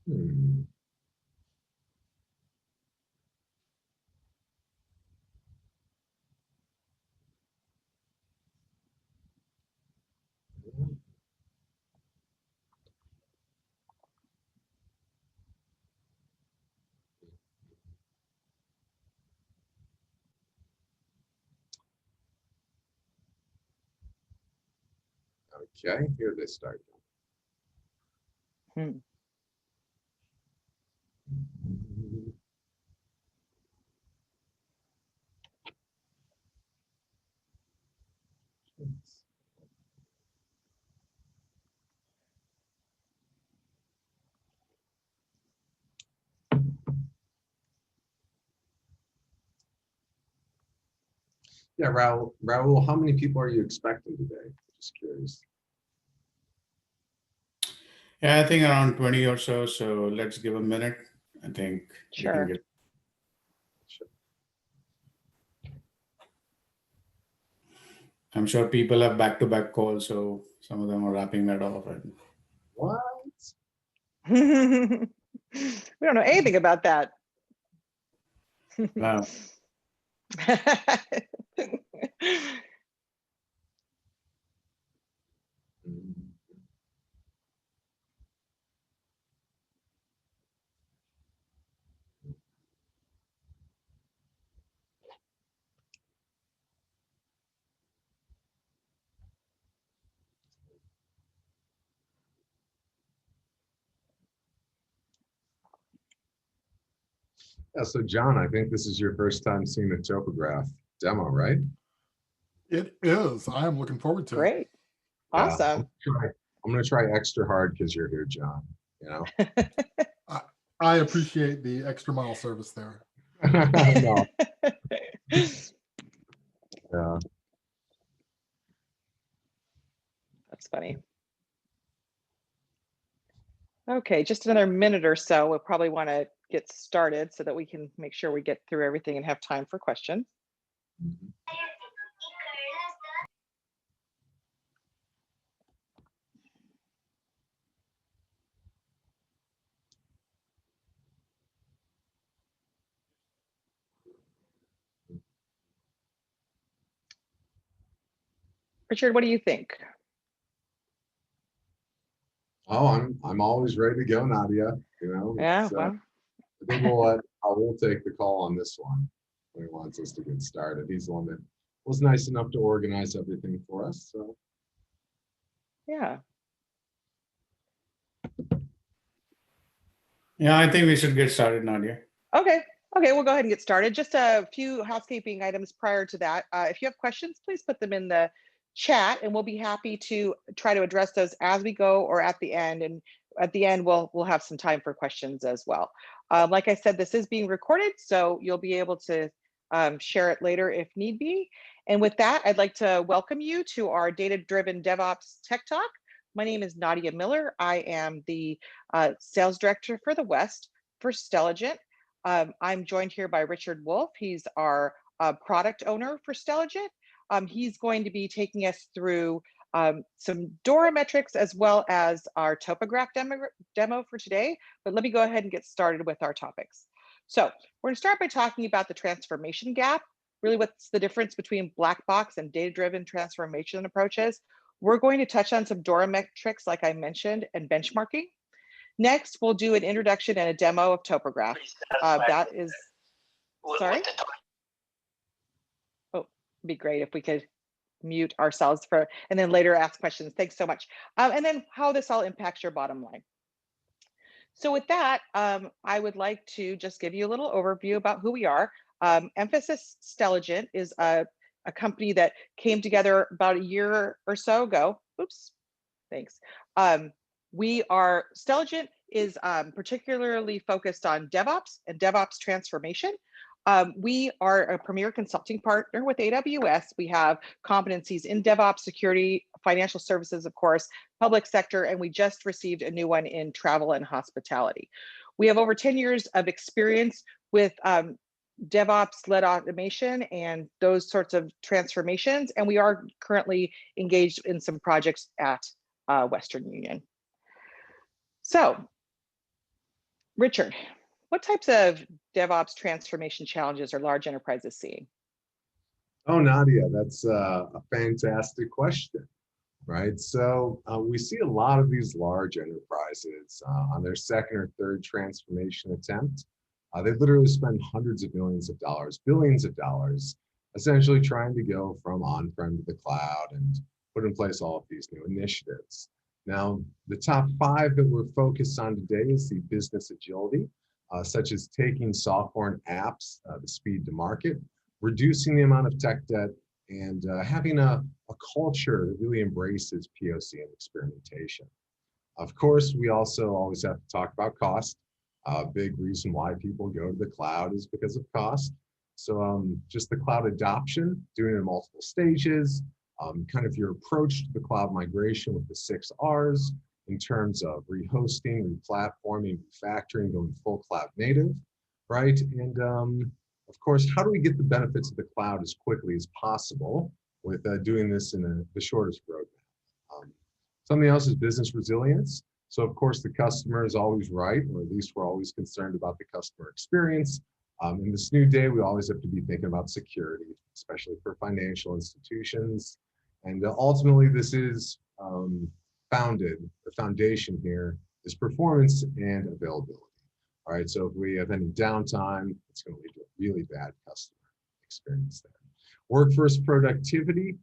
Hmm. Okay, here they start. Hmm. Yeah, Raul, how many people are you expecting today? Just curious. Yeah, I think around 20 or so. So let's give a minute. I think we can Sure. get. Sure. I'm sure people have back-to-back calls, so some of them are wrapping that off right now. What? We don't know anything about that. Wow. Yeah, so John, I think this is your first time seeing the topograph demo, right? It is. I am looking forward to it. Great. Awesome. I'm gonna try extra hard because you're here, John. You know? I appreciate the extra mile service there. No. Yeah. That's funny. Okay, just another minute or so. We'll probably want to get started so that we can make sure we get through everything and have time for questions. Mhm. Richard, what do you think? Oh, I'm always ready to go, Nadia. You know, Yeah, well, I think we'll take the call on this one. He wants us to get started. He's the one that was nice enough to organize everything for us. So yeah. Yeah, I think we should get started, Nadia. Okay, we'll go ahead and get started. Just a few housekeeping items prior to that. If you have questions, please put them in the chat and we'll be happy to try to address those as we go or at the end. And at the end, we'll have some time for questions as well. Like I said, this is being recorded, so you'll be able to share it later if need be. And with that, I'd like to welcome you to our data-driven DevOps Tech Talk. My name is Nadia Miller. I am the sales director for the West for Stelligent. I'm joined here by Richard Wolf. He's our product owner for Stelligent. He's going to be taking us through some DORA metrics as well as our topograph demo for today. But let me go ahead and get started with our topics. So we're going to start by talking about the transformation gap, really what's the difference between black box and data-driven transformation approaches. We're going to touch on some DORA metrics, like I mentioned, and benchmarking. Next, we'll do an introduction and a demo of topograph. That is, sorry? Oh, it'd be great if we could mute ourselves for, and then later ask questions. Thanks so much. And then how this all impacts your bottom line. So with that, I would like to just give you a little overview about who we are. Emphasis Stelligent is a company that came together about a year or so ago. Oops, thanks. Stelligent is particularly focused on DevOps and DevOps transformation. We are a premier consulting partner with AWS. We have competencies in DevOps, security, financial services, of course, public sector, and we just received a new one in travel and hospitality. We have over 10 years of experience with DevOps-led automation and those sorts of transformations, and we are currently engaged in some projects at Western Union. So Richard, what types of DevOps transformation challenges are large enterprises seeing? Oh, Nadia, that's a fantastic question, right? So we see a lot of these large enterprises on their second or third transformation attempt. They literally spend hundreds of millions of dollars, billions of dollars, essentially trying to go from on-prem to the cloud and put in place all of these new initiatives. Now, the top 5 that we're focused on today is the business agility, such as taking software and apps, the speed to market, reducing the amount of tech debt, and having a culture that really embraces POC and experimentation. Of course, we also always have to talk about cost. A big reason why people go to the cloud is because of cost. So just the cloud adoption, doing it in multiple stages, kind of your approach to the cloud migration with the 6 R's in terms of rehosting, replatforming, refactoring, going full cloud native, right? And of course, how do we get the benefits of the cloud as quickly as possible with doing this in the shortest roadmap? Something else is business resilience. So of course, the customer is always right, or at least we're always concerned about the customer experience. In this new day, we always have to be thinking about security, especially for financial institutions. And ultimately, this is the foundation here is performance and availability. All right, so if we have any downtime, it's going to lead to a really bad customer experience there. Workforce productivity.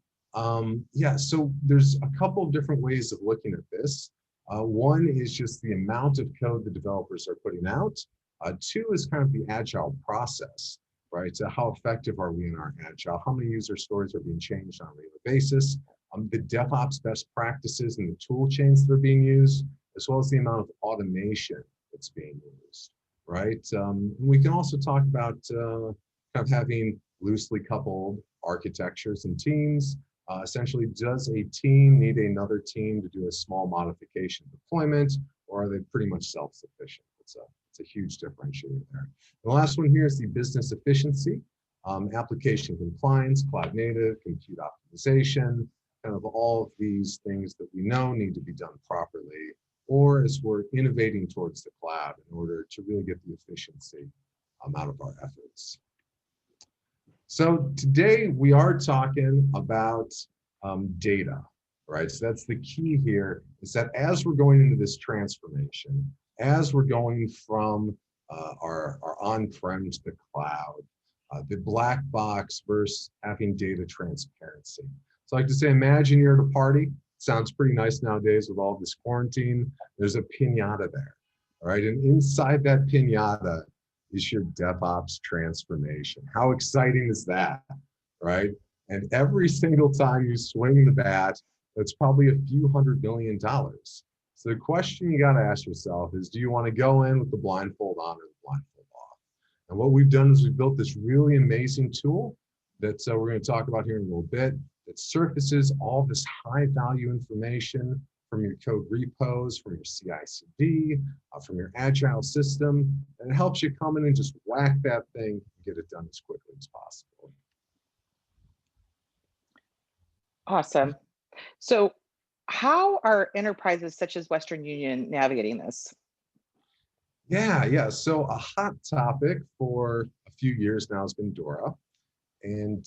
Yeah, so there's a couple of different ways of looking at this. One is just the amount of code the developers are putting out. 2 is kind of the agile process, right? So how effective are we in our agile? How many user stories are being changed on a regular basis? The DevOps best practices and the tool chains that are being used, as well as the amount of automation that's being used, right? We can also talk about kind of having loosely coupled architectures and teams. Essentially, does a team need another team to do a small modification deployment, or are they pretty much self-sufficient? It's a huge differentiator there. The last one here is the business efficiency, application compliance, cloud native, compute optimization, kind of all of these things that we know need to be done properly, or as we're innovating towards the cloud in order to really get the efficiency out of our efforts. So today we are talking about data, right? So that's the key here, is that as we're going into this transformation, as we're going from our on-prem to the cloud, the black box versus having data transparency. So I like to say, imagine you're at a party. Sounds pretty nice nowadays with all this quarantine. There's a piñata there, all right? And inside that piñata is your DevOps transformation. How exciting is that, right? And every single time you swing the bat, that's probably a few $100 million. So the question you got to ask yourself is, do you want to go in with the blindfold on or the blindfold off? And what we've done is we've built this really amazing tool that we're going to talk about here in a little bit that surfaces all this high value information from your code repos, from your CI/CD, from your agile system, and it helps you come in and just whack that thing and get it done as quickly as possible. Awesome. So how are enterprises such as Western Union navigating this? Yeah. So a hot topic for a few years now has been DORA. And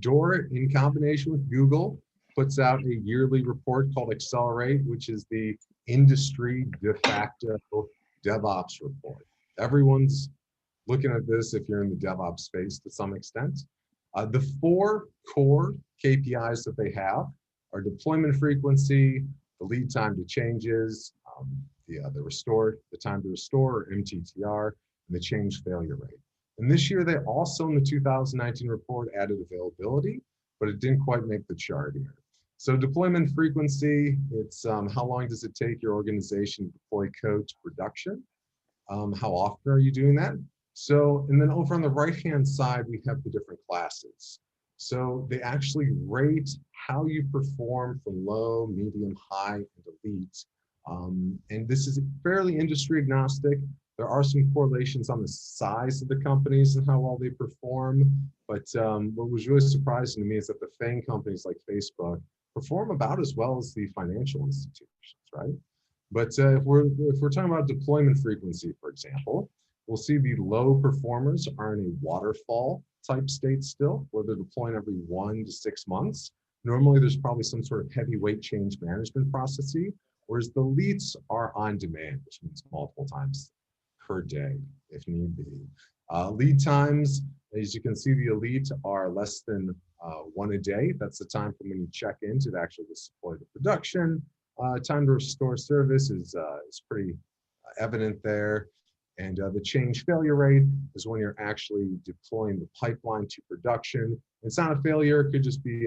DORA, in combination with Google, puts out a yearly report called Accelerate, which is the industry de facto DevOps report. Everyone's looking at this if you're in the DevOps space to some extent. The 4 core KPIs that they have are deployment frequency, the lead time to changes, the time to restore, or MTTR, and the change failure rate. And this year, they also, in the 2019 report, added availability, but it didn't quite make the chart here. So deployment frequency, it's how long does it take your organization to deploy code to production? How often are you doing that? So, and then over on the right-hand side, we have the different classes. So they actually rate how you perform from low, medium, high, and elite. And this is fairly industry agnostic. There are some correlations on the size of the companies and how well they perform. But what was really surprising to me is that the FANG companies like Facebook perform about as well as the financial institutions, right? But if we're talking about deployment frequency, for example, we'll see the low performers are in a waterfall type state still, where they're deploying every 1 to 6 months. Normally, there's probably some sort of heavyweight change management process, whereas the elites are on demand, which means multiple times per day, if need be. Lead times, as you can see, the elite are less than 1 a day. That's the time from when you check in to actually deploy the production. Time to restore service is pretty evident there. And the change failure rate is when you're actually deploying the pipeline to production. It's not a failure, it could just be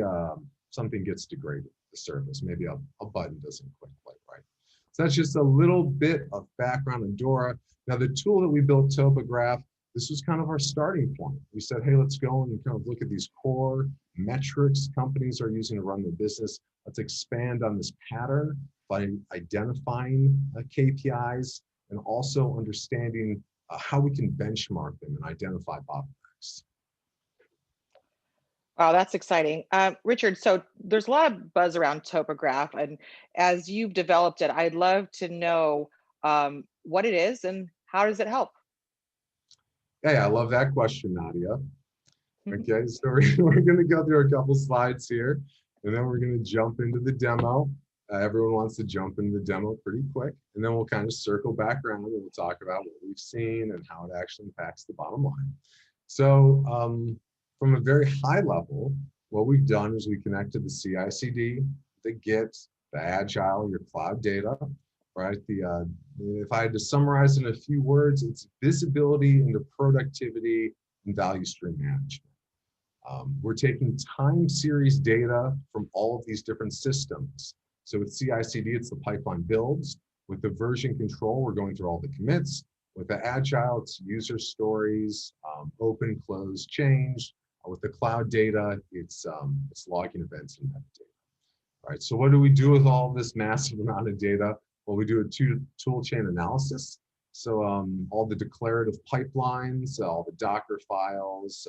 something gets degraded, the service. Maybe a button doesn't click quite right. So that's just a little bit of background on Dora. Now the tool that we built, Topograph, this was kind of our starting point. We said, hey, let's go and kind of look at these core metrics companies are using to run their business. Let's expand on this pattern by identifying KPIs and also understanding how we can benchmark them and identify bottlenecks. Wow, that's exciting. Richard, so there's a lot of buzz around Topograph, and as you've developed it, I'd love to know what it is and how does it help? Yeah, I love that question, Nadia. Okay, so we're going to go through a couple slides here, and then we're going to jump into the demo. Everyone wants to jump into the demo pretty quick, and then we'll kind of circle back around and we'll talk about what we've seen and how it actually impacts the bottom line. So from a very high level, what we've done is we connected the CI/CD, the Git, the Agile, your cloud data, right? If I had to summarize in a few words, it's visibility into productivity and value stream management. We're taking time series data from all of these different systems. So with CI/CD, it's the pipeline builds. With the version control, we're going through all the commits. With the Agile, it's user stories, open, close, change. With the cloud data, it's logging events and metadata. Right. So what do we do with all this massive amount of data? Well, we do a tool chain analysis. So all the declarative pipelines, all the Docker files,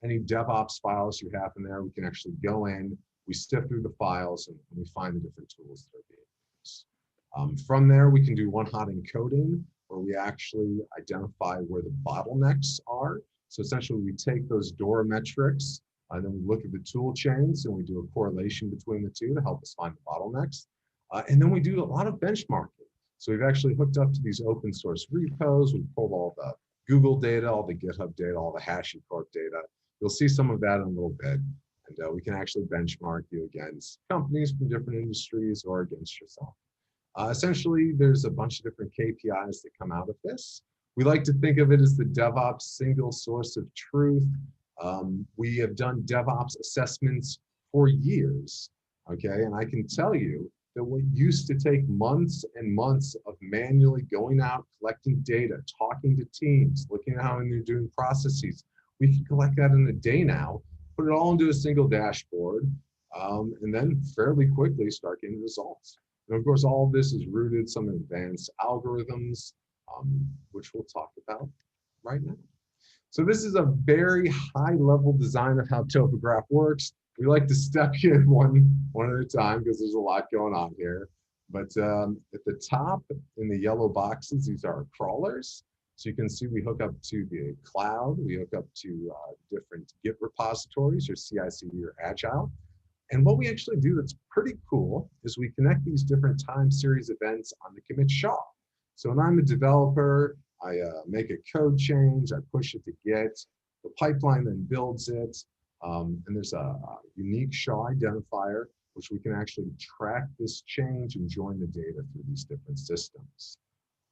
any DevOps files you have in there, we can actually go in, we sift through the files, and we find the different tools that are being used. From there, we can do one-hot encoding, where we actually identify where the bottlenecks are. So essentially, we take those Dora metrics, and then we look at the tool chains, and we do a correlation between the two to help us find the bottlenecks. And then we do a lot of benchmarking. So we've actually hooked up to these open source repos. We've pulled all the Google data, all the GitHub data, all the HashiCorp data. You'll see some of that in a little bit. And we can actually benchmark you against companies from different industries or against yourself. Essentially, there's a bunch of different KPIs that come out of this. We like to think of it as the DevOps single source of truth. We have done DevOps assessments for years, okay? And I can tell you that what used to take months and months of manually going out, collecting data, talking to teams, looking at how they're doing processes, we can collect that in a day now, put it all into a single dashboard, and then fairly quickly start getting results. And of course, all of this is rooted in some advanced algorithms, which we'll talk about right now. So this is a very high level design of how Topograph works. We like to step in one at a time because there's a lot going on here. But at the top in the yellow boxes, these are crawlers. So you can see we hook up to the cloud, we hook up to different Git repositories, or CI/CD or Agile. And what we actually do that's pretty cool is we connect these different time series events on the commit SHA. So when I'm a developer, I make a code change, I push it to Git, the pipeline then builds it, and there's a unique SHA identifier, which we can actually track this change and join the data through these different systems,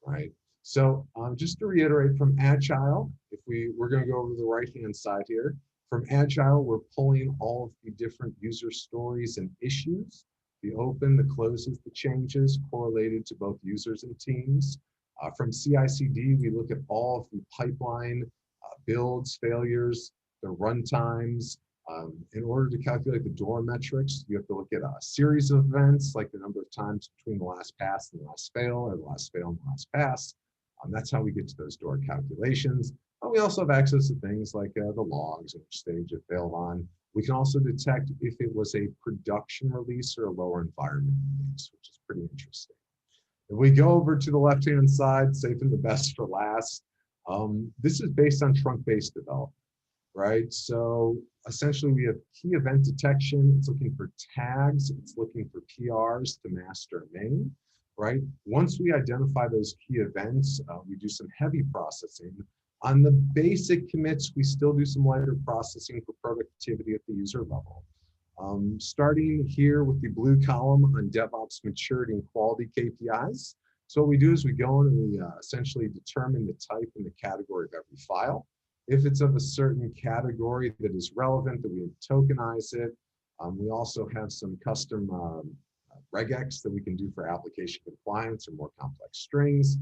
right? So just to reiterate, from Agile, if we're going to go over to the right-hand side here, from Agile, we're pulling all of the different user stories and issues, the open, the closes, the changes correlated to both users and teams. From CI/CD, we look at all of the pipeline builds, failures, the runtimes. In order to calculate the Dora metrics, you have to look at a series of events, like the number of times between the last pass and the last fail, or the last fail and the last pass. That's how we get to those Dora calculations. But we also have access to things like the logs and which stage it failed on. We can also detect if it was a production release or a lower environment release, which is pretty interesting. If we go over to the left-hand side, saving the best for last, this is based on trunk-based development, right? So essentially we have key event detection. It's looking for tags. It's looking for PRs to master a main, right? Once we identify those key events, we do some heavy processing. On the basic commits, we still do some lighter processing for productivity at the user level. Starting here with the blue column on DevOps maturity and quality KPIs. So what we do is we go in and we essentially determine the type and the category of every file. If it's of a certain category that is relevant, that we tokenize it. We also have some custom regex that we can do for application compliance or more complex strings.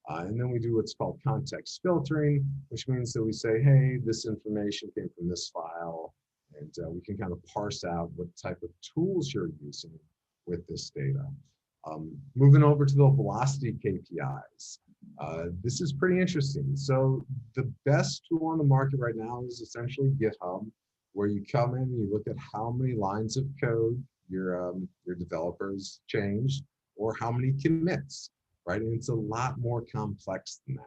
And then we do what's called context filtering, which means that we say, hey, this information came from this file. And we can kind of parse out what type of tools you're using with this data. Moving over to the velocity KPIs. This is pretty interesting. So the best tool on the market right now is essentially GitHub, where you come in and you look at how many lines of code your developers changed or how many commits, right? And it's a lot more complex than that.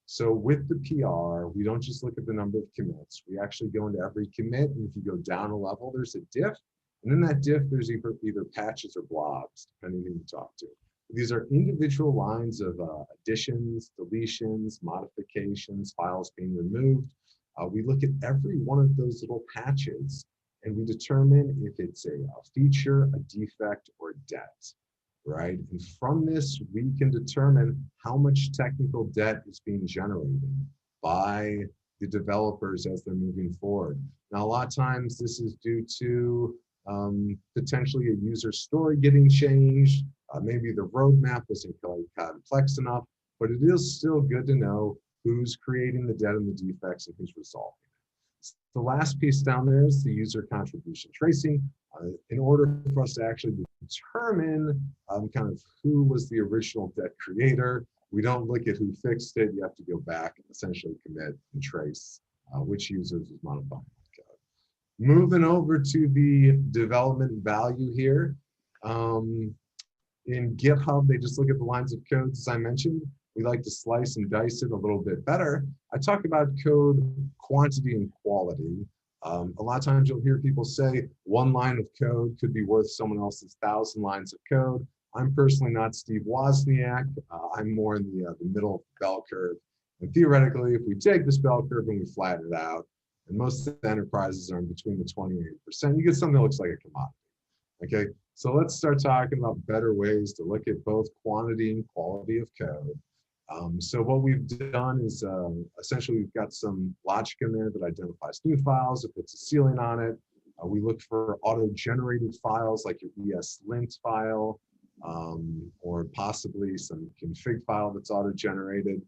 So with the PR, we don't just look at the number of commits. We actually go into every commit, and if you go down a level, there's a diff. And in that diff, there's either patches or blobs, depending on who you talk to. These are individual lines of additions, deletions, modifications, files being removed. We look at every one of those little patches, and we determine if it's a feature, a defect, or a debt. Right? And from this, we can determine how much technical debt is being generated by the developers as they're moving forward. Now, a lot of times this is due to potentially a user story getting changed. Maybe the roadmap wasn't complex enough, but it is still good to know who's creating the debt and the defects and who's resolving it. The last piece down there is the user contribution tracing. In order for us to actually determine kind of who was the original debt creator, we don't look at who fixed it. You have to go back and essentially commit and trace which users is modifying the code. Moving over to the development value here. In GitHub, they just look at the lines of code, as I mentioned. We like to slice and dice it a little bit better. I talk about code quantity and quality. A lot of times you'll hear people say one line of code could be worth someone else's 1,000 lines of code. I'm personally not Steve Wozniak. I'm more in the middle of the bell curve. And theoretically, if we take this bell curve and we flatten it out, and most of the enterprises are in between the 20 and 80%, you get something that looks like a commodity. Okay, so let's start talking about better ways to look at both quantity and quality of code. So what we've done is essentially we've got some logic in there that identifies new files, it puts a ceiling on it. We look for auto-generated files like your ESLint file, or possibly some config file that's auto-generated.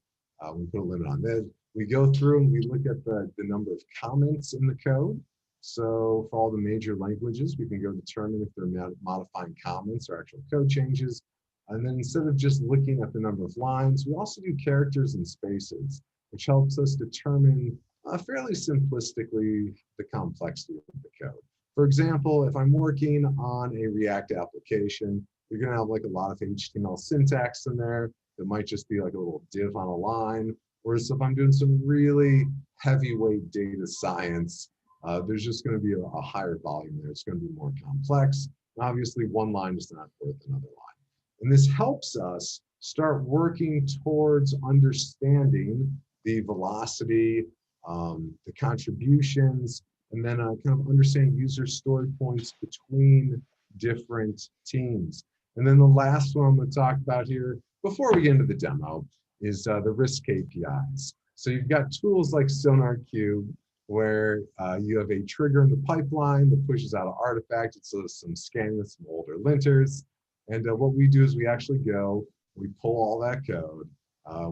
We put a limit on this. We go through and we look at the number of comments in the code. So for all the major languages, we can go determine if they're modifying comments or actual code changes. And then instead of just looking at the number of lines, we also do characters and spaces, which helps us determine fairly simplistically the complexity of the code. For example, if I'm working on a React application, you're going to have like a lot of HTML syntax in there. That might just be like a little div on a line. Whereas if I'm doing some really heavyweight data science, there's just going to be a higher volume there. It's going to be more complex. And obviously, one line is not worth another line. And this helps us start working towards understanding the velocity, the contributions, and then kind of understanding user story points between different teams. And then the last one I'm going to talk about here, before we get into the demo, is the risk KPIs. So you've got tools like SonarQube, where you have a trigger in the pipeline that pushes out an artifact. It's some scanning with some older linters. And what we do is we actually go, we pull all that code.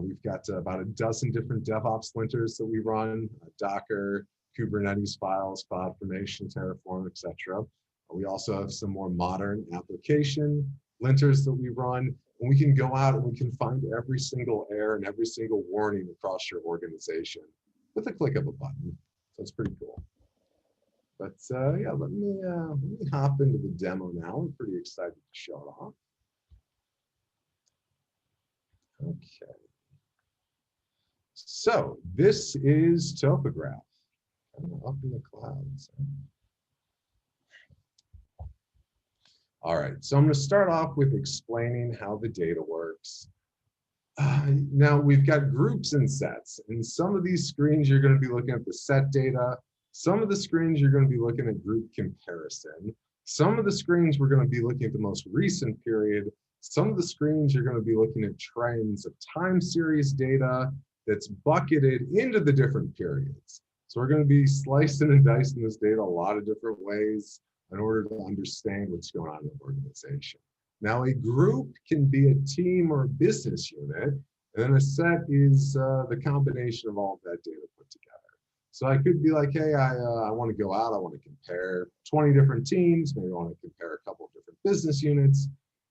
We've got about a dozen different DevOps linters that we run, Docker, Kubernetes files, CloudFormation, Terraform, etc. We also have some more modern application linters that we run. And we can go out and we can find every single error and every single warning across your organization with a click of a button. So it's pretty cool. But yeah, let me hop into the demo now. I'm pretty excited to show it off. Okay. So this is topograph. Up in the clouds. All right, so I'm going to start off with explaining how the data works. Now we've got groups and sets, and some of these screens you're going to be looking at the set data. Some of the screens you're going to be looking at group comparison. Some of the screens we're going to be looking at the most recent period. Some of the screens you're going to be looking at trends of time series data that's bucketed into the different periods. So we're going to be slicing and dicing this data a lot of different ways in order to understand what's going on in the organization. Now, a group can be a team or a business unit, and then a set is the combination of all of that data put together. So I could be like, hey, I want to go out, I want to compare 20 different teams, maybe I want to compare a couple of different business units,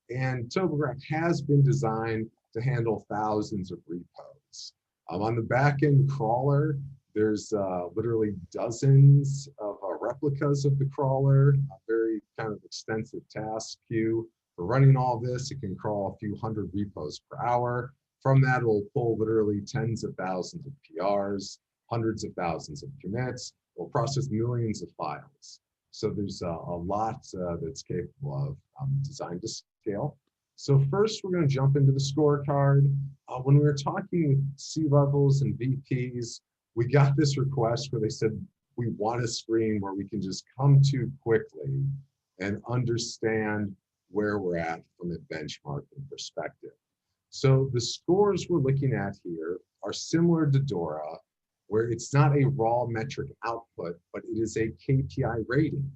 and Topograph has been designed to handle thousands of repos. On the back-end crawler, there's literally dozens of replicas of the crawler, a very kind of extensive task queue. For running all this, it can crawl a few hundred repos per hour. From that, it will pull literally tens of thousands of PRs, hundreds of thousands of commits. It will process millions of files. So there's a lot that's capable of designed to scale. So first, we're going to jump into the scorecard. When we were talking with C-levels and VPs, we got this request where they said, we want a screen where we can just come to quickly and understand where we're at from a benchmarking perspective. So the scores we're looking at here are similar to Dora, where it's not a raw metric output, but it is a KPI rating.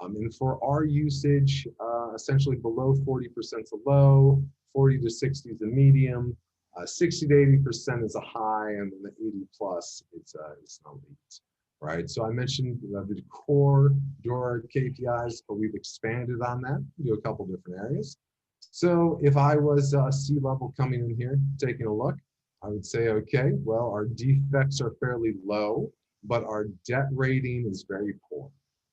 And for our usage, essentially below 40% is a low, 40 to 60 is a medium, 60 to 80% is a high, and then the 80 plus it's an elite, right? So I mentioned the core Dora KPIs, but we've expanded on that to a couple different areas. So if I was a C-level coming in here, taking a look, I would say, okay, well, our defects are fairly low, but our debt rating is very poor,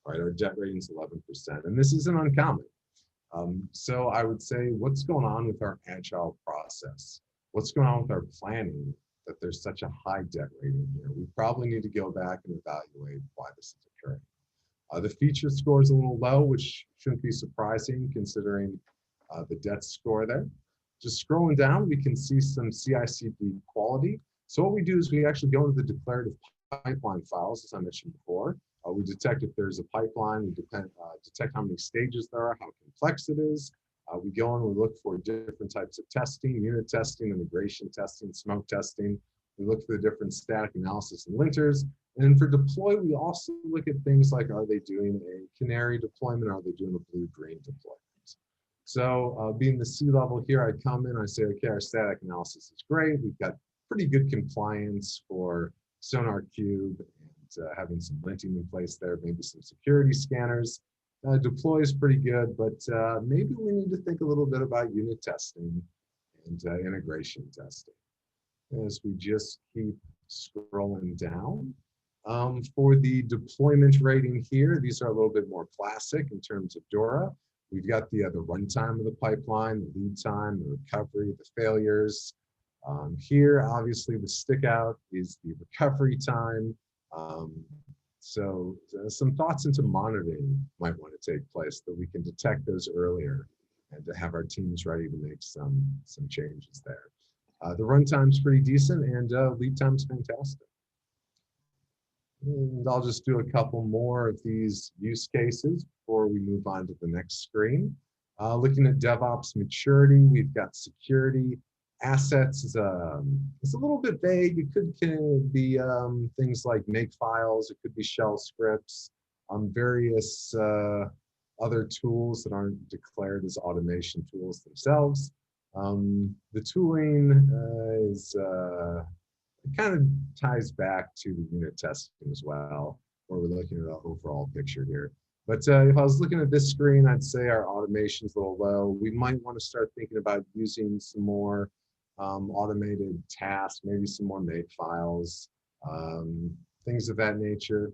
right? Our debt rating is 11%, and this isn't uncommon. So I would say, what's going on with our agile process? What's going on with our planning that there's such a high debt rating here? We probably need to go back and evaluate why this is occurring. The feature score is a little low, which shouldn't be surprising considering the debt score there. Just scrolling down, we can see some CI/CD quality. So what we do is we actually go into the declarative pipeline files, as I mentioned before. We detect if there's a pipeline, we detect how many stages there are, how complex it is. We go and we look for different types of testing, unit testing, integration testing, smoke testing. We look for the different static analysis and linters. And for deploy, we also look at things like, are they doing a canary deployment? Are they doing a blue-green deployment? So being the C-level here, I come in, I say, okay, our static analysis is great. We've got pretty good compliance for Sonar Cube and having some linting in place there, maybe some security scanners. Deploy is pretty good, but maybe we need to think a little bit about unit testing and integration testing. As we just keep scrolling down. For the deployment rating here, these are a little bit more classic in terms of Dora. We've got the runtime of the pipeline, the lead time, the recovery, the failures. Here, obviously, the stick out is the recovery time. So some thoughts into monitoring might want to take place that we can detect those earlier and to have our teams ready to make some changes there. The runtime's pretty decent and lead time's fantastic. And I'll just do a couple more of these use cases before we move on to the next screen. Looking at DevOps maturity, we've got security. Assets is it's a little bit vague. It could be things like make files. It could be shell scripts, various other tools that aren't declared as automation tools themselves. The tooling is it kind of ties back to the unit testing as well, where we're looking at the overall picture here. But if I was looking at this screen, I'd say our automation is a little low. We might want to start thinking about using some more automated tasks, maybe some more make files, things of that nature.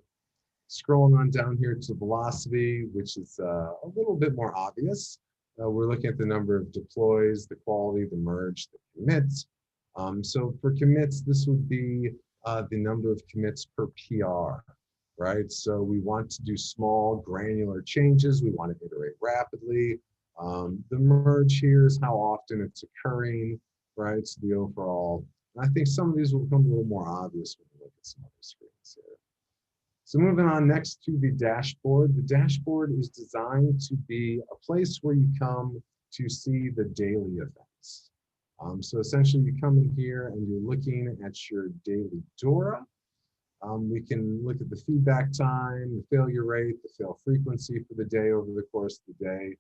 Scrolling on down here to velocity, which is a little bit more obvious. We're looking at the number of deploys, the quality, the merge, the commits. So for commits, this would be the number of commits per PR, right? So we want to do small granular changes. We want to iterate rapidly. The merge here is how often it's occurring, right? So the overall, and I think some of these will become a little more obvious when we look at some other screens here. So moving on next to the dashboard. The dashboard is designed to be a place where you come to see the daily events. So essentially you come in here and you're looking at your daily DORA. We can look at the feedback time, the failure rate, the fail frequency for the day over the course of the day.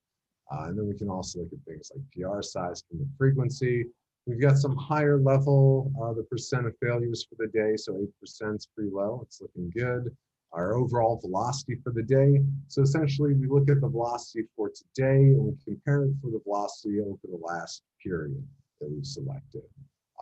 And then we can also look at things like PR size, commit frequency. We've got some higher level, the percent of failures for the day. So 8% is pretty low. It's looking good. Our overall velocity for the day. So essentially we look at the velocity for today and we compare it for the velocity over the last period that we've selected.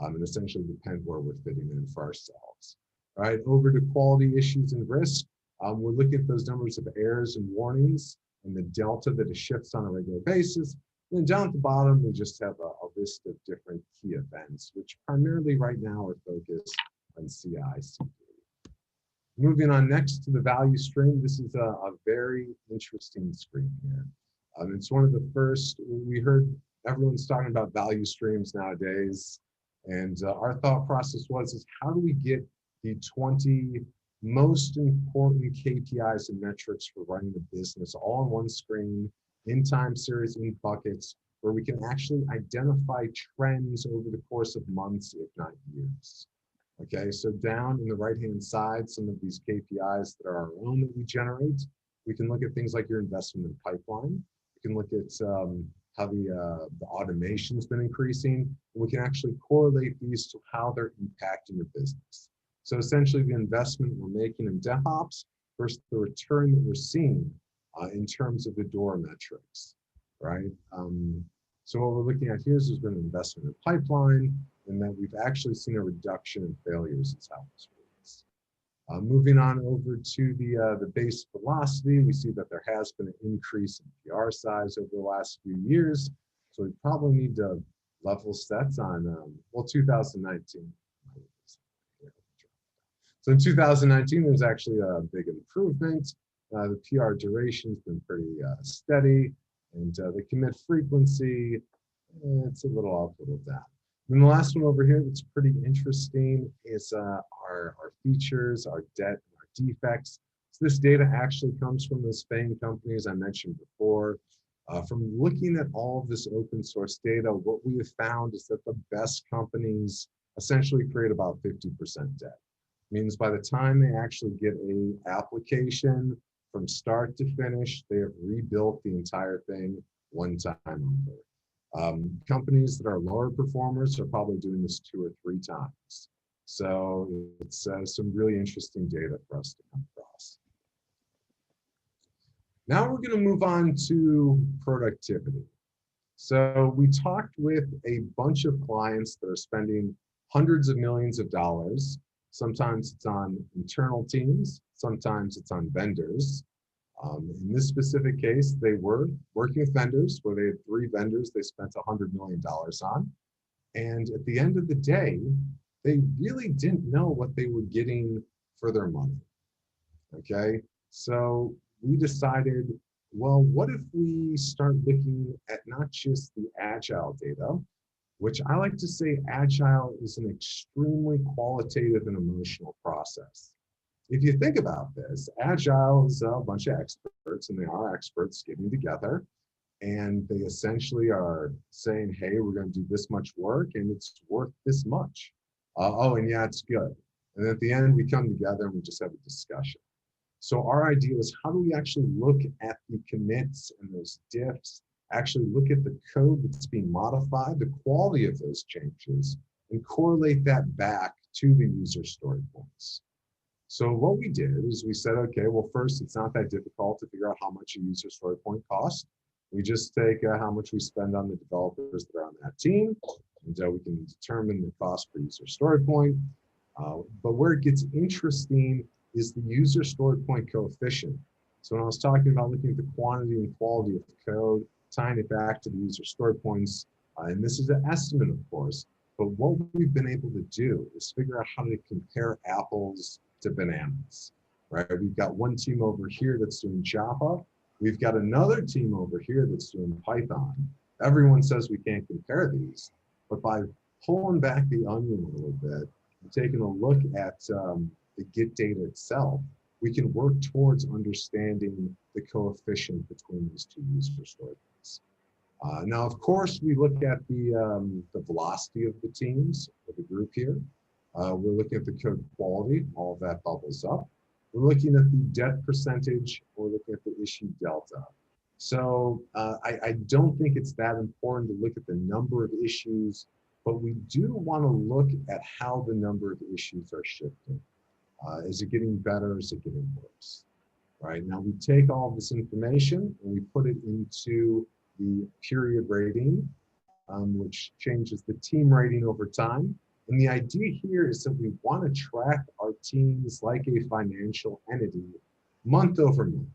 And essentially depend where we're fitting in for ourselves. All right, over to quality issues and risk. We're looking at those numbers of errors and warnings and the delta that it shifts on a regular basis. And then down at the bottom, we just have a list of different key events, which primarily right now are focused on CI/CD. Moving on next to the value stream, this is a very interesting screen here. It's one of the first, we heard everyone's talking about value streams nowadays. And our thought process is how do we get the 20 most important KPIs and metrics for running a business all on one screen, in time series, in buckets, where we can actually identify trends over the course of months, if not years. Okay, so down in the right-hand side, some of these KPIs that are our own that we generate, we can look at things like your investment in pipeline. We can look at how the automation's been increasing. And we can actually correlate these to how they're impacting your business. So essentially the investment we're making in DevOps versus the return that we're seeing in terms of the DORA metrics, right? So what we're looking at here is there's been an investment in pipeline and that we've actually seen a reduction in failures is how this reads. Moving on over to the base velocity, we see that there has been an increase in PR size over the last few years. So we probably need to level sets on, well, 2019. So in 2019, there's actually a big improvement. The PR duration's been pretty steady, and the commit frequency, it's a little up, a little down. And the last one over here that's pretty interesting is our features, our debt, and our defects. So this data actually comes from the Spain companies I mentioned before. From looking at all of this open source data, what we have found is that the best companies essentially create about 50% debt. Means by the time they actually get an application from start to finish, they have rebuilt the entire thing one time over. Companies that are lower performers are probably doing this 2 or 3 times. So it's some really interesting data for us to come across. Now we're going to move on to productivity. So we talked with a bunch of clients that are spending hundreds of millions of dollars. Sometimes it's on internal teams, sometimes it's on vendors. In this specific case, they were working with vendors where they had 3 vendors they spent $100 million on. And at the end of the day, they really didn't know what they were getting for their money. Okay, so we decided, well, what if we start looking at not just the agile data, which I like to say agile is an extremely qualitative and emotional process. If you think about this, agile is a bunch of experts, and they are experts getting together, and they essentially are saying, hey, we're going to do this much work and it's worth this much. Oh, and yeah, it's good. And at the end, we come together and we just have a discussion. So our idea is how do we actually look at the commits and those diffs, actually look at the code that's being modified, the quality of those changes, and correlate that back to the user story points. So what we did is we said, okay, well, first, it's not that difficult to figure out how much a user story point costs. We just take how much we spend on the developers that are on that team, and we can determine the cost per user story point. But where it gets interesting is the user story point coefficient. So when I was talking about looking at the quantity and quality of the code, tying it back to the user story points, and this is an estimate, of course, But what we've been able to do is figure out how to compare apples to bananas, right? We've got one team over here that's doing Java. We've got another team over here that's doing Python. Everyone says we can't compare these, but by pulling back the onion a little bit and taking a look at the Git data itself, we can work towards understanding the coefficient between these two user stories. Now, of course, we look at the velocity of the teams, of the group here. We're looking at the code quality, all of that bubbles up. We're looking at the debt percentage, we're looking at the issue delta. So I don't think it's that important to look at the number of issues, but we do want to look at how the number of issues are shifting. Is it getting better? Is it getting worse? Right now, we take all this information and we put it into the period rating, which changes the team rating over time. And the idea here is that we want to track our teams like a financial entity month over month.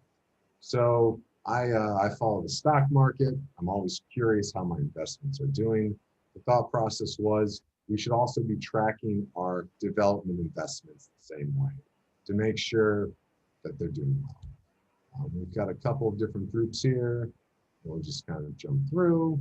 So I follow the stock market. I'm always curious how my investments are doing. The thought process was we should also be tracking our development investments the same way to make sure that they're doing well. We've got a couple of different groups here. We'll just kind of jump through.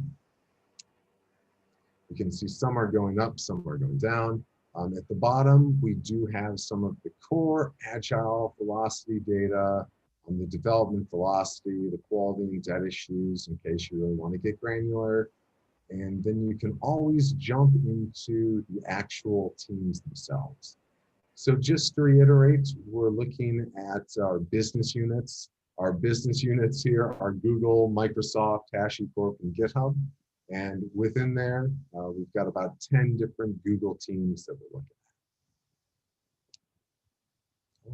You can see some are going up, some are going down. At the bottom, we do have some of the core agile velocity data on the development velocity, the quality and debt issues in case you really want to get granular. And then you can always jump into the actual teams themselves. So just to reiterate, we're looking at our business units. Our business units here are Google, Microsoft, HashiCorp, and GitHub. And within there, we've got about 10 different Google teams that we're looking at.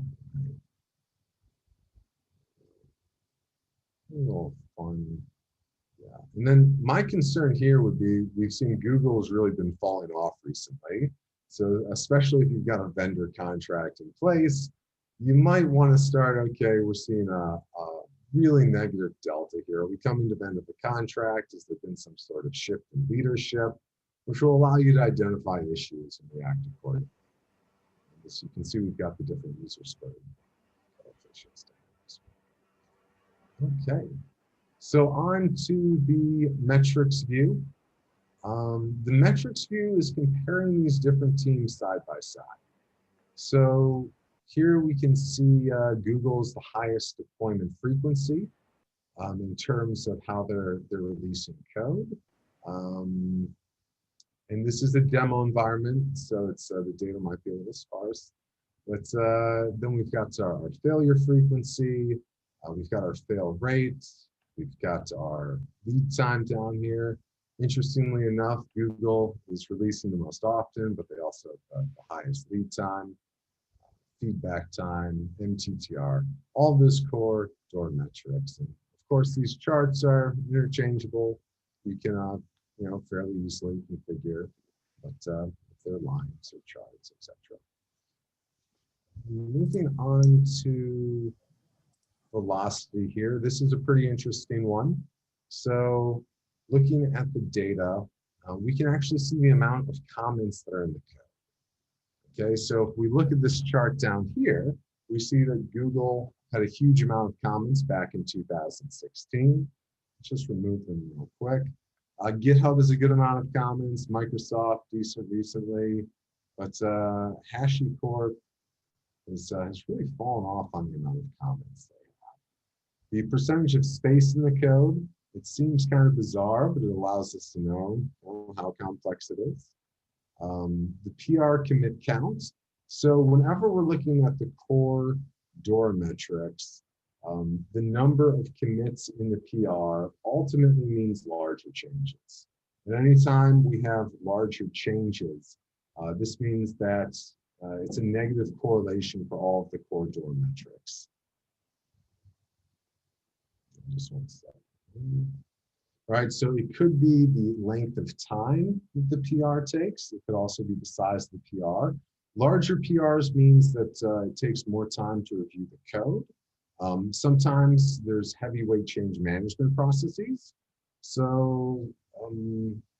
A little fun. Yeah. And then my concern here would be, we've seen Google has really been falling off recently. So especially if you've got a vendor contract in place, you might want to start, okay, we're seeing a really negative delta here. Are we coming to the end of the contract? Has there been some sort of shift in leadership, which will allow you to identify issues and react accordingly? As you can see, we've got the different user scoring coefficients. Okay, so on to the metrics view. The metrics view is comparing these different teams side by side. So here we can see Google's the highest deployment frequency in terms of how they're releasing code. And this is a demo environment, so it's the data might be a little sparse. But then we've got our failure frequency, we've got our fail rate, we've got our lead time down here. Interestingly enough, Google is releasing the most often, but they also have the highest lead time, feedback time, MTTR, all this core door metrics. And of course, these charts are interchangeable. You can, fairly easily configure, but if they're lines or charts, etc. Moving on to velocity here. This is a pretty interesting one. So looking at the data, we can actually see the amount of comments that are in the code. Okay, so if we look at this chart down here, we see that Google had a huge amount of comments back in 2016. Let's just remove them real quick. GitHub is a good amount of comments, Microsoft decent recently, but HashiCorp has really fallen off on the amount of comments they have. The percentage of space in the code, it seems kind of bizarre, but it allows us to know how complex it is. The PR commit count. So whenever we're looking at the core door metrics, the number of commits in the PR ultimately means larger changes. And anytime we have larger changes, this means that it's a negative correlation for all of the core door metrics. Just one second. All right, so it could be the length of time that the PR takes. It could also be the size of the PR. Larger PRs means that it takes more time to review the code. Sometimes there's heavyweight change management processes. So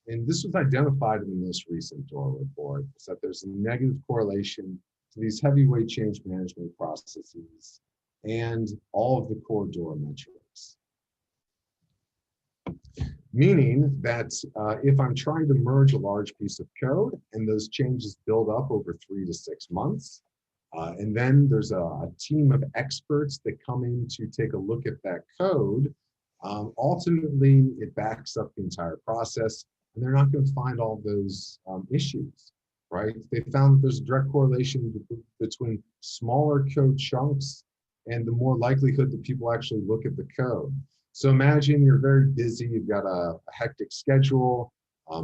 and this was identified in the most recent DORA report, is that there's a negative correlation to these heavyweight change management processes and all of the core DORA metrics. Meaning that if I'm trying to merge a large piece of code and those changes build up over 3 to 6 months, and then there's a team of experts that come in to take a look at that code, ultimately it backs up the entire process, and they're not going to find all those issues, right? They found that there's a direct correlation between smaller code chunks and the more likelihood that people actually look at the code. So imagine you're very busy, you've got a hectic schedule,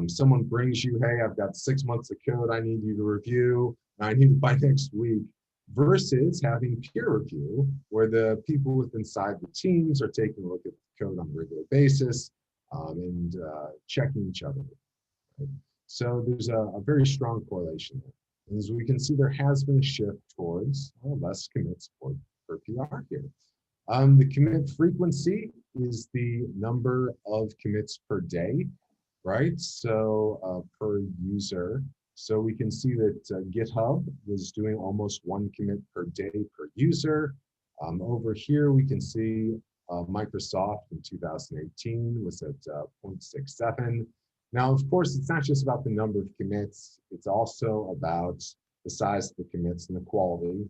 someone brings you, hey, I've got 6 months of code I need you to review, and I need it by next week, versus having peer review, where the people within inside the teams are taking a look at the code on a regular basis and checking each other. Right? So there's a very strong correlation there. And as we can see, there has been a shift towards less commits per PR here. The commit frequency is the number of commits per day, right? So per user. So we can see that GitHub was doing almost 1 commit per day per user. Over here, we can see Microsoft in 2018 was at 0.67. Now, of course, it's not just about the number of commits. It's also about the size of the commits and the quality.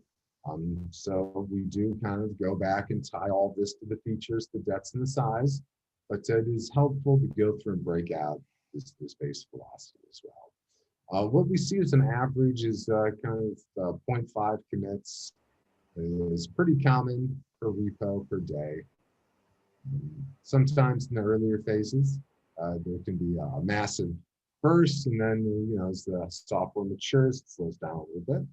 So we do kind of go back and tie all this to the features, the depths and the size, but it is helpful to go through and break out this base velocity as well. What we see as an average is kind of 0.5 commits is pretty common per repo per day. Sometimes in the earlier phases, there can be a massive burst, and then as the software matures, it slows down a little bit.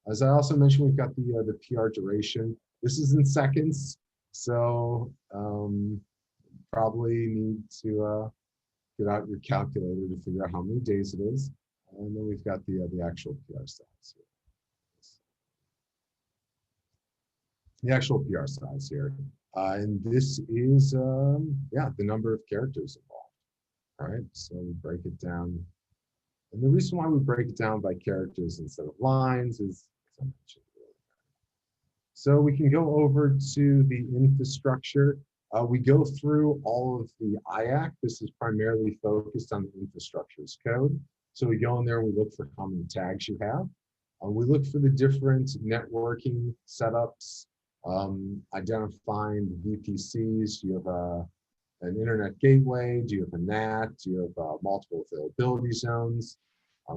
As I also mentioned, we've got the PR duration. This is in seconds, so probably need to get out your calculator to figure out how many days it is. And then we've got the actual PR size here. The actual PR size here. And this is, the number of characters involved. All right, so we break it down. And the reason why we break it down by characters instead of lines is, as I mentioned earlier. So we can go over to the infrastructure. We go through all of the IAC. This is primarily focused on the infrastructure as code. So we go in there and we look for how many tags you have. We look for the different networking setups, identifying the VPCs. Do you have an internet gateway? Do you have a NAT? Do you have multiple availability zones?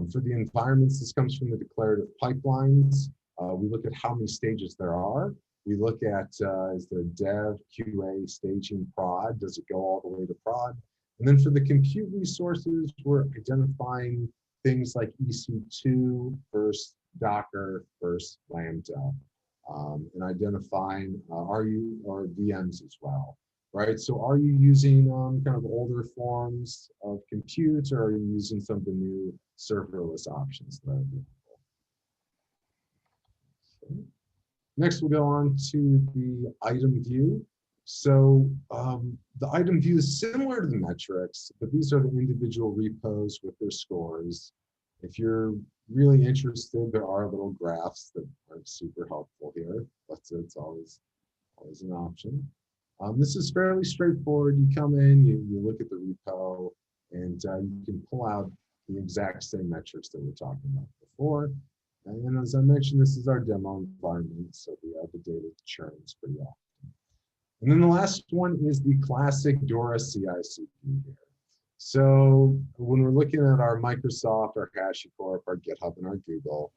For the environments, this comes from the declarative pipelines. We look at how many stages there are. We look at, is there dev, QA, staging, prod? Does it go all the way to prod? And then for the compute resources, we're identifying things like EC2 versus Docker versus Lambda, and identifying or VMs as well, right? So are you using kind of older forms of compute, or are you using some of the new serverless options that are available? Okay. Next, we'll go on to the item view. So the item view is similar to the metrics, but these are the individual repos with their scores. If you're really interested, there are little graphs that are super helpful here, but it's always an option. This is fairly straightforward. You come in, you look at the repo, and you can pull out the exact same metrics that we were talking about before. And as I mentioned, this is our demo environment, so the data churns pretty often. And then the last one is the classic DORA CI/CD here. So when we're looking at our Microsoft, our HashiCorp, our GitHub, and our Google,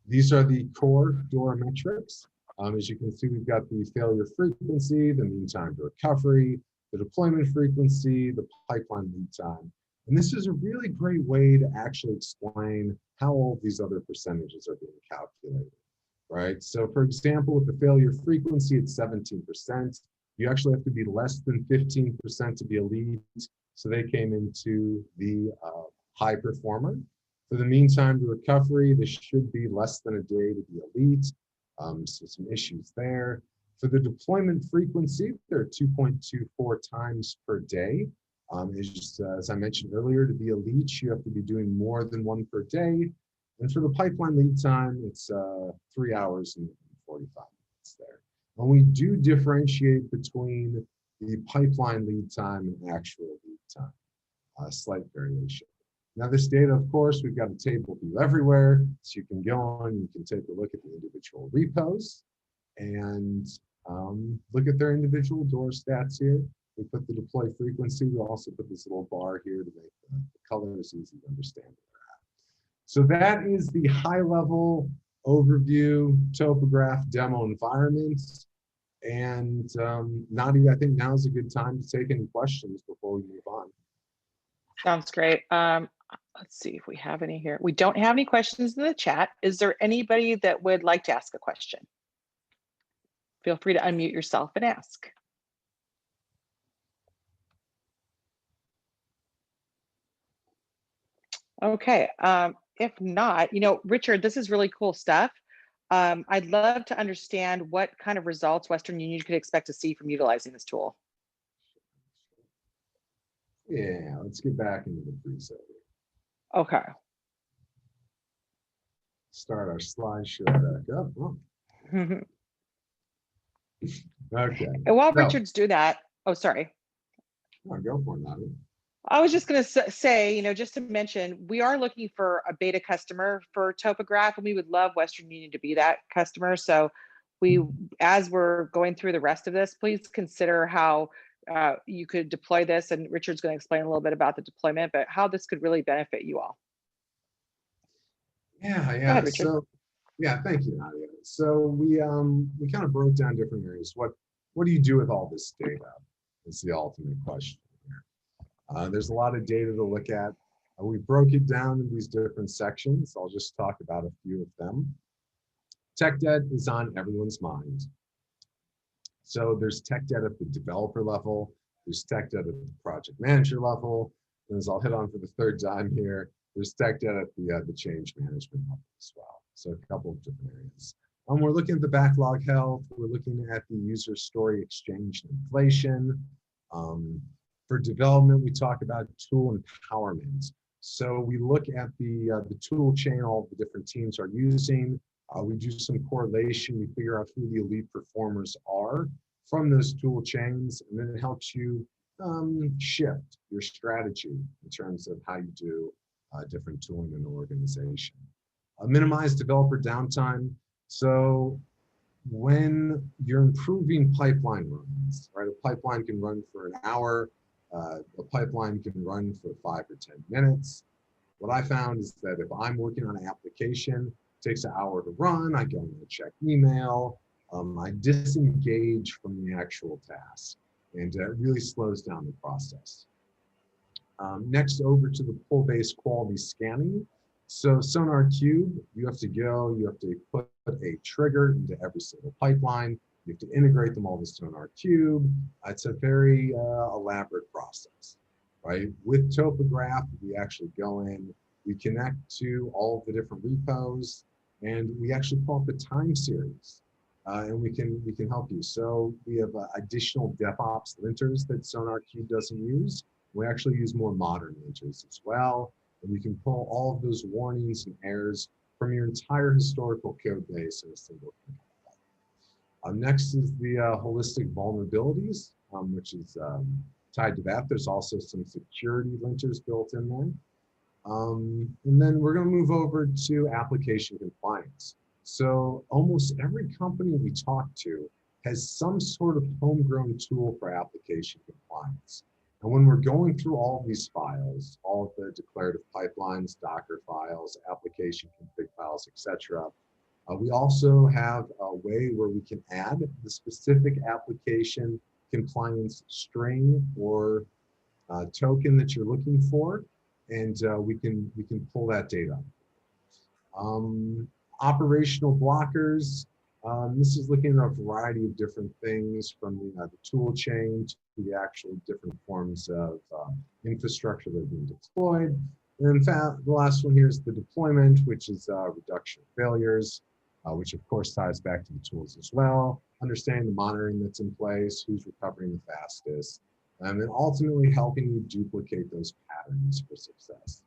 these are the core DORA metrics. As you can see, we've got the failure frequency, the mean time to recovery, the deployment frequency, the pipeline lead time. And this is a really great way to actually explain how all these other percentages are being calculated, right? So for example, with the failure frequency, it's 17%. You actually have to be less than 15% to be elite. So they came into the high performer. For the mean time to recovery, this should be less than a day to be elite. So some issues there. For the deployment frequency, they're 2.24 times per day. As I mentioned earlier, to be a leech, you have to be doing more than one per day. And for the pipeline lead time, it's 3 hours and 45 minutes there. And we do differentiate between the pipeline lead time and actual lead time, a slight variation. Now this data, of course, we've got a table view everywhere, so you can go on, you can take a look at the individual repos and look at their individual door stats here. We put the deploy frequency. We also put this little bar here to make the colors easy to understand where they're at. So that is the high level overview topograph demo environment. And Nadia, I think now is a good time to take any questions before we move on. Sounds great. Let's see if we have any here. We don't have any questions in the chat. Is there anybody that would like to ask a question? Feel free to unmute yourself and ask. Okay, if not, Richard, this is really cool stuff. I'd love to understand what kind of results Western Union could expect to see from utilizing this tool. Yeah, let's get back into the preset. Okay. Start our slideshow back up. Oh. Okay. And while Richard's do that, oh, sorry. Oh, go for it, Nadia. I was just going to say, just to mention, we are looking for a beta customer for Topograph, and we would love Western Union to be that customer. So as we're going through the rest of this, please consider how you could deploy this. And Richard's going to explain a little bit about the deployment, but how this could really benefit you all. Yeah. Go ahead, Richard. So, yeah, thank you, Nadia. So we kind of broke down different areas. What do you do with all this data? Is the ultimate question here. There's a lot of data to look at. We broke it down in these different sections. I'll just talk about a few of them. Tech debt is on everyone's mind. So there's tech debt at the developer level. There's tech debt at the project manager level. And as I'll hit on for the third time here, there's tech debt at the change management level as well. So a couple of different areas. We're looking at the backlog health. We're looking at the user story exchange and inflation. For development, we talk about tool empowerment. So we look at the tool chain all the different teams are using. We do some correlation. We figure out who the elite performers are from those tool chains, and then it helps you shift your strategy in terms of how you do different tooling in an organization. Minimize developer downtime. So when you're improving pipeline runs, right? A pipeline can run for an hour. A pipeline can run for 5 or 10 minutes. What I found is that if I'm working on an application, it takes an hour to run, I go and check email, I disengage from the actual task, and it really slows down the process. Next, over to the pull-based quality scanning. So Sonar Cube, you have to put a trigger into every single pipeline. You have to integrate them all to Sonar Cube. It's a very elaborate process, right? With Topograph, we actually go in, we connect to all of the different repos, and we actually pull up the time series, and we can help you. So we have additional DevOps linters that Sonar Cube doesn't use. We actually use more modern linters as well, and you can pull all of those warnings and errors from your entire historical code base in a single control. Next is the holistic vulnerabilities, which is tied to that. There's also some security linters built in there. And then we're going to move over to application compliance. So almost every company we talk to has some sort of homegrown tool for application compliance. And when we're going through all of these files, all of the declarative pipelines, Docker files, application config files, etc., we also have a way where we can add the specific application compliance string or token that you're looking for, and we can pull that data. Operational blockers. This is looking at a variety of different things, from the tool chain to the actual different forms of infrastructure that are being deployed. And in fact, the last one here is the deployment, which is reduction of failures, which of course ties back to the tools as well. Understanding the monitoring that's in place, who's recovering the fastest, and then ultimately helping you duplicate those patterns for success.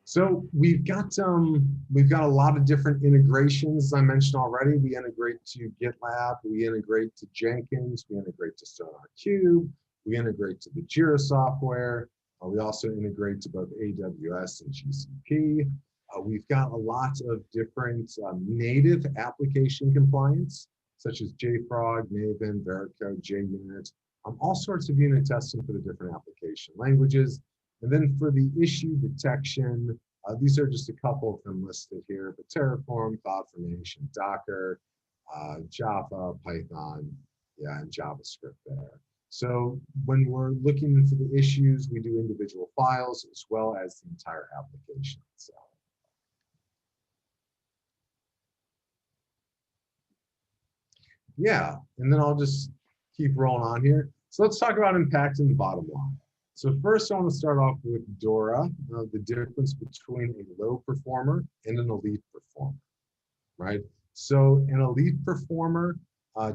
So we've got a lot of different integrations. As I mentioned already, we integrate to GitLab, we integrate to Jenkins, we integrate to SonarQube, we integrate to the Jira software. We also integrate to both AWS and GCP. We've got a lot of different native application compliance, such as JFrog, Maven, Veracode, JUnit, all sorts of unit testing for the different application languages. And then for the issue detection, these are just a couple of them listed here, but Terraform, CloudFormation, Docker, Java, Python, yeah, and JavaScript there. So when we're looking for the issues, we do individual files as well as the entire application itself. Yeah, and then I'll just keep rolling on here. So let's talk about impacting the bottom line. So first, I want to start off with DORA, the difference between a low performer and an elite performer, right? So an elite performer,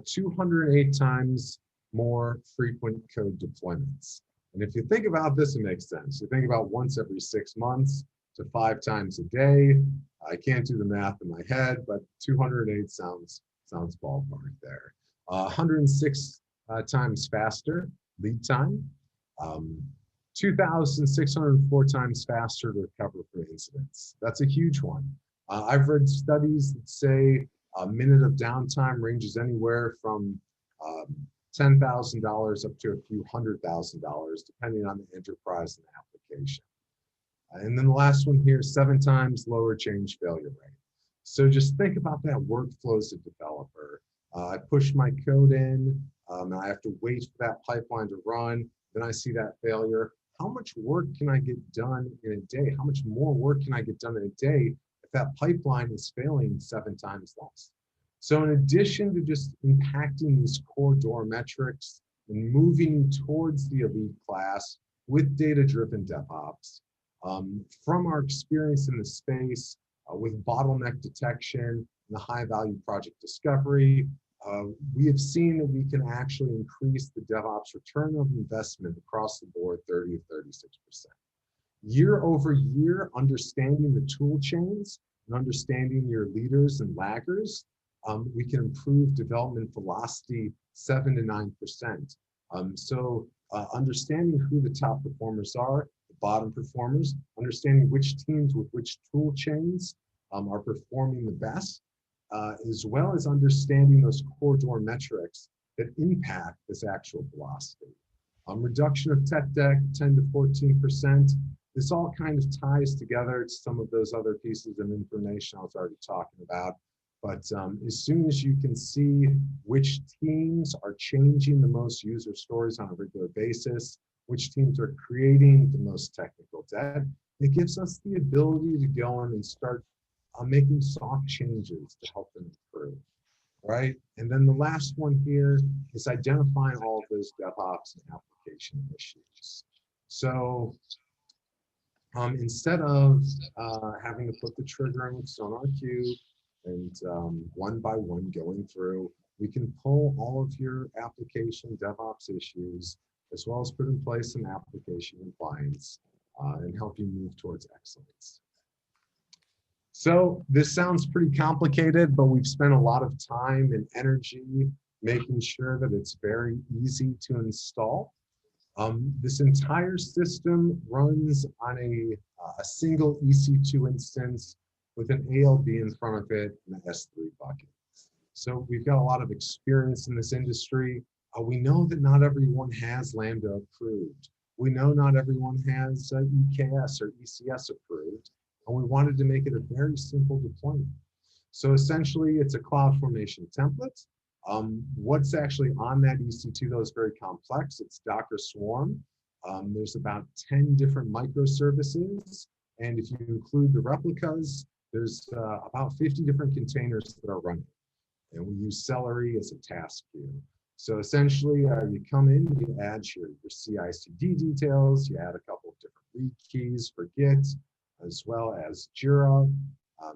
208 times more frequent code deployments. And if you think about this, it makes sense. You think about once every 6 months to 5 times a day. I can't do the math in my head, but 208 sounds ballpark there. 106 times faster lead time. 2,604 times faster to recover from incidents. That's a huge one. I've read studies that say a minute of downtime ranges anywhere from $10,000 up to a few $100,000, depending on the enterprise and the application. And then the last one here, 7 times lower change failure rate. So just think about that workflow as a developer. I push my code in, I have to wait for that pipeline to run, then I see that failure. How much work can I get done in a day? How much more work can I get done in a day if that pipeline is failing 7 times less? So in addition to just impacting these core DORA metrics and moving towards the elite class with data-driven DevOps, from our experience in the space with bottleneck detection and the high-value project discovery, we have seen that we can actually increase the DevOps return of investment across the board 30 to 36%. Year over year, understanding the tool chains and understanding your leaders and laggers, we can improve development velocity 7 to 9%. So understanding who the top performers are, the bottom performers, understanding which teams with which tool chains are performing the best, as well as understanding those core DORA metrics that impact this actual velocity. Reduction of tech debt, 10 to 14%. This all kind of ties together to some of those other pieces of information I was already talking about. But as soon as you can see which teams are changing the most user stories on a regular basis, which teams are creating the most technical debt, it gives us the ability to go in and start making soft changes to help them improve, right? And then the last one here is identifying all of those DevOps and application issues. So instead of having to put the trigger in with SonarQube and one by one going through, we can pull all of your application DevOps issues, as well as put in place some application compliance and help you move towards excellence. So this sounds pretty complicated, but we've spent a lot of time and energy making sure that it's very easy to install. This entire system runs on a single EC2 instance with an ALB in front of it and an S3 bucket. So we've got a lot of experience in this industry. We know that not everyone has Lambda approved. We know not everyone has EKS or ECS approved, and we wanted to make it a very simple deployment. So essentially, it's a CloudFormation template. What's actually on that EC2, though, is very complex. It's Docker Swarm. There's about 10 different microservices, and if you include the replicas, there's about 50 different containers that are running. And we use Celery as a task queue. So essentially, you come in, you add your CI/CD details, you add a couple of different read keys for Git, as well as Jira.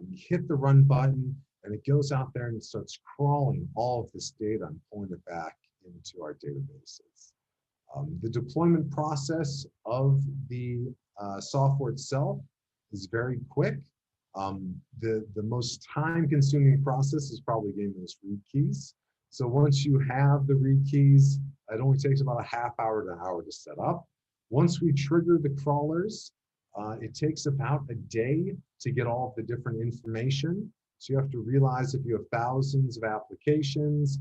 You hit the run button, and it goes out there and it starts crawling all of this data and pulling it back into our databases. The deployment process of the software itself is very quick. The most time-consuming process is probably getting those read keys. So once you have the read keys, it only takes about a half hour to an hour to set up. Once we trigger the crawlers, it takes about a day to get all of the different information. So you have to realize if you have thousands of applications,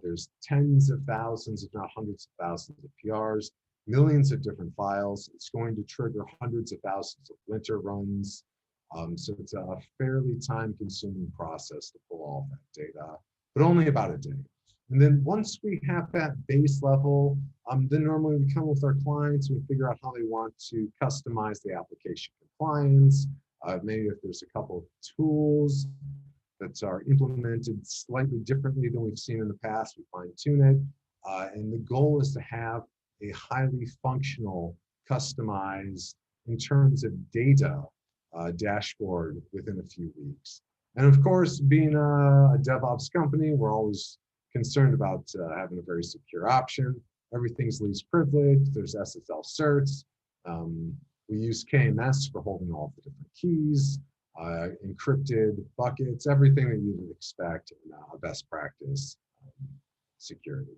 there's tens of thousands, if not hundreds of thousands of PRs, millions of different files. It's going to trigger hundreds of thousands of linter runs. So it's a fairly time-consuming process to pull all that data, but only about a day. And then once we have that base level, then normally we come with our clients and we figure out how they want to customize the application compliance. Maybe if there's a couple of tools that are implemented slightly differently than we've seen in the past, we fine-tune it. And the goal is to have a highly functional, customized, in terms of data, dashboard within a few weeks. And of course, being a DevOps company, we're always concerned about having a very secure option. Everything's least privileged. There's SSL certs. We use KMS for holding all the different keys, encrypted buckets, everything that you would expect in a best practice security.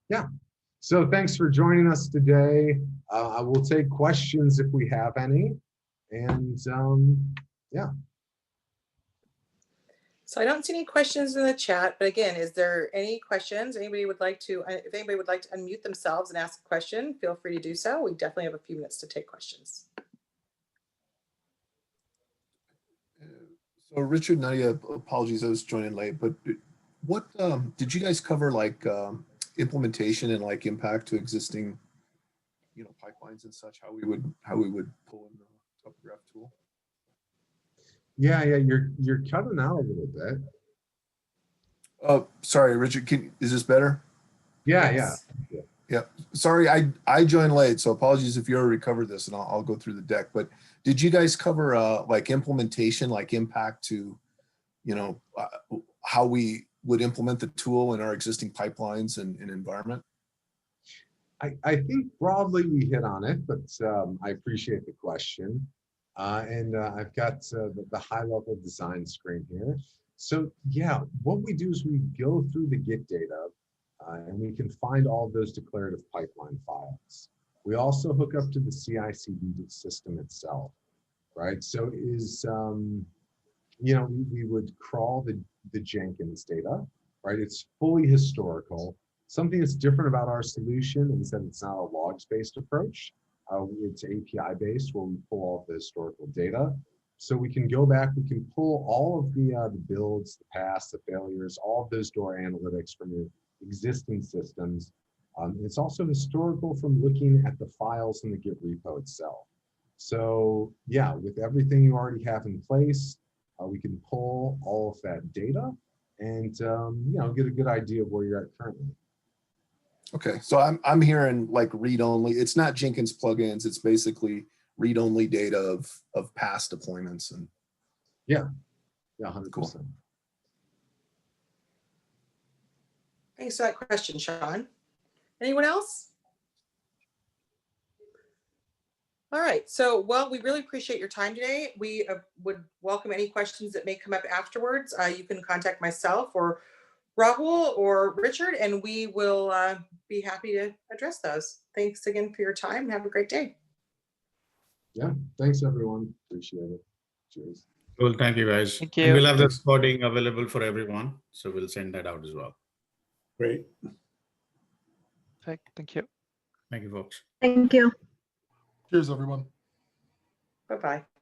Yeah. So thanks for joining us today. I will take questions if we have any. And yeah. So I don't see any questions in the chat, but again, is there any questions? Anybody would like to, if anybody would like to unmute themselves and ask a question, feel free to do so. We definitely have a few minutes to take questions. So Richard, Nadia, apologies, I was joining late, but what did you guys cover, like implementation and like impact to existing, pipelines and such? How we would pull in the topograph tool? Yeah, you're cutting out a little bit. Oh, sorry, Richard. Is this better? Yeah, Yes. Yeah. Sorry, I joined late, so apologies if you already covered this, and I'll go through the deck. But did you guys cover like implementation, like impact to, how we would implement the tool in our existing pipelines and environment? I think broadly we hit on it, but I appreciate the question. And I've got the high-level design screen here. So yeah, what we do is we go through the Git data and we can find all of those declarative pipeline files. We also hook up to the CI/CD system itself, right? So we would crawl the Jenkins data, right? It's fully historical. Something that's different about our solution is that it's not a logs-based approach. It's API-based where we pull all of the historical data. So we can go back, we can pull all of the builds, the paths, the failures, all of those door analytics from your existing systems. It's also historical from looking at the files in the Git repo itself. So yeah, with everything you already have in place, we can pull all of that data and get a good idea of where you're at currently. Okay, so I'm hearing like read-only. It's not Jenkins plugins. It's basically read-only data of past deployments and. Yeah, 100%. Cool. Thanks for that question, Sean. Anyone else? All right, so, well, we really appreciate your time today. We would welcome any questions that may come up afterwards. You can contact myself or Rahul or Richard, and we will be happy to address those. Thanks again for your time and have a great day. Yeah, thanks everyone. Appreciate it. Cheers. Cool. Thank you, guys. Thank And you. we'll have the recording available for everyone. So we'll send that out as well. Great. Thank you. Thank you, folks. Thank you. Cheers, everyone. Bye-bye.